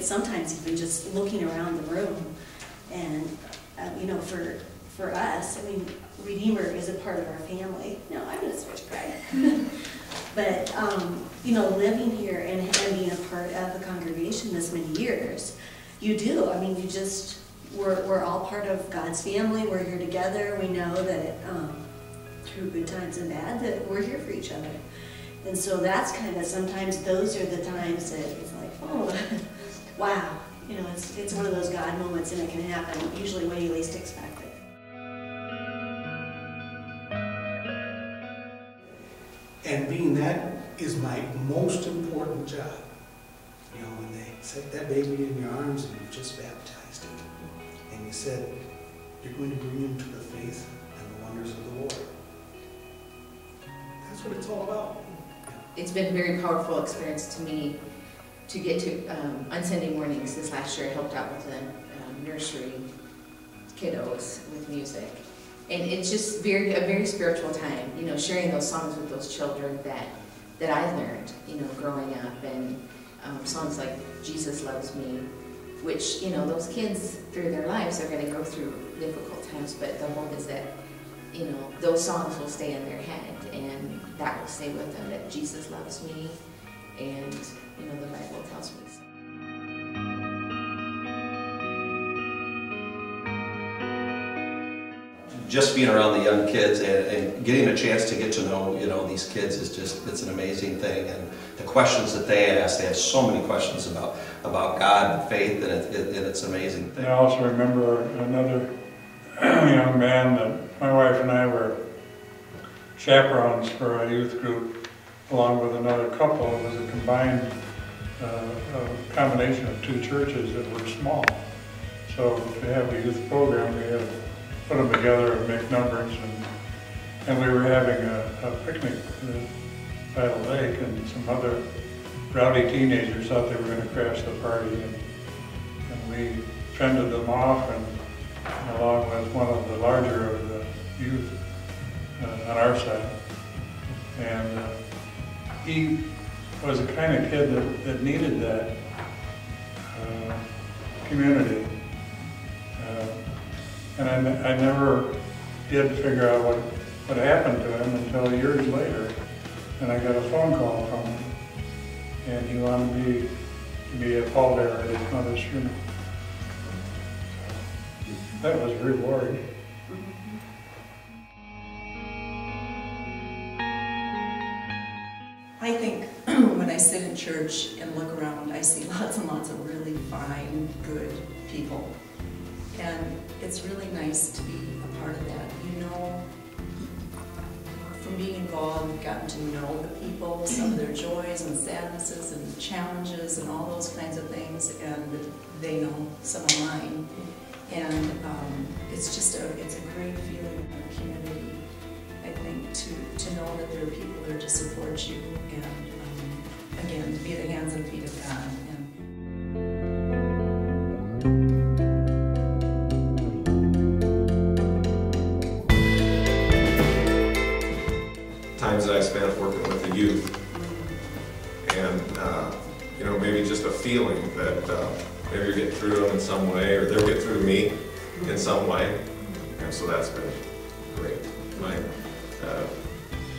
it's sometimes even just looking around the room. And, you know, for us, I mean, Redeemer is a part of our family. No, I'm going to switch back. But, you know, living here and being a part of the congregation this many years, you do. I mean, you just, we're all part of God's family. We're here together. We know that through good times and bad, that we're here for each other. And so that's kind of, sometimes those are the times that it's like, oh, wow. You know, it's one of those God moments, and it can happen usually when you least expect it. And being that is my most important job. You know, when they set that baby in your arms and you've just baptized him, and you said, you're going to bring him to the faith and the wonders of the Lord. That's what it's all about. It's been a very powerful experience to me to get to, on Sunday mornings this last year, I helped out with the nursery kiddos with music. And it's just a very spiritual time, you know, sharing those songs with those children that I learned, you know, growing up. And songs like Jesus Loves Me, which, you know, those kids through their lives are going to go through difficult times, but the hope is that, you know, those songs will stay in their head, and that will stay with them, that Jesus loves me, and, you know, the Bible tells me so. Just being around the young kids and getting a chance to get to know, you know, these kids is just, it's an amazing thing. And the questions that they ask, they have so many questions about God and faith, and it's an amazing thing. I also remember another young man that my wife and I were chaperones for a youth group, along with another couple. It was a combined combination of two churches that were small. So to have a youth program, we had to put them together and make numbers, and we were having a picnic by the lake, and some other rowdy teenagers thought they were going to crash the party, and we fended them off, and along with one of the larger of the youth on our side. And he was the kind of kid that needed that community. And I never did figure out what happened to him until years later. And I got a phone call from him, and he wanted me to be a pallbearer at his mother's funeral. That was rewarding. I think when I sit in church and look around, I see lots and lots of really fine, good people. And it's really nice to be a part of that. You know, from being involved, we've gotten to know the people, some of their joys and sadnesses and challenges and all those kinds of things, and they know some of mine. And it's just it's a great feeling in our community, I think, to know that there are people there to support you, and again, to be the hands and feet of God. Times that I spent working with the youth, and you know, maybe just a feeling that maybe you get through them in some way, or they'll get through to me in some way, and so that's been great. My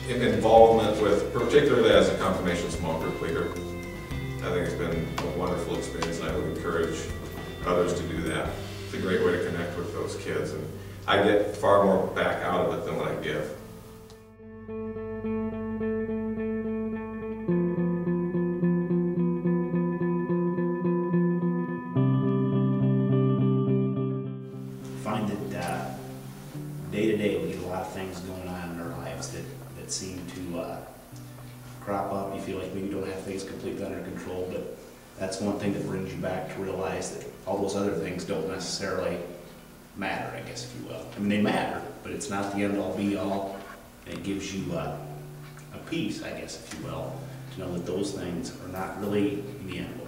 involvement with, particularly as a confirmation small group leader, I think it's been a wonderful experience, and I would encourage others to do that. It's a great way to connect with those kids, and I get far more back out of it than what I give. Find that day to day we get a lot of things going on in our lives that seem to crop up. You feel like maybe you don't have things completely under control, but that's one thing that brings you back to realize that all those other things don't necessarily matter, I guess, if you will. I mean, they matter, but it's not the end-all be-all. It gives you a peace, I guess, if you will, to know that those things are not really in the end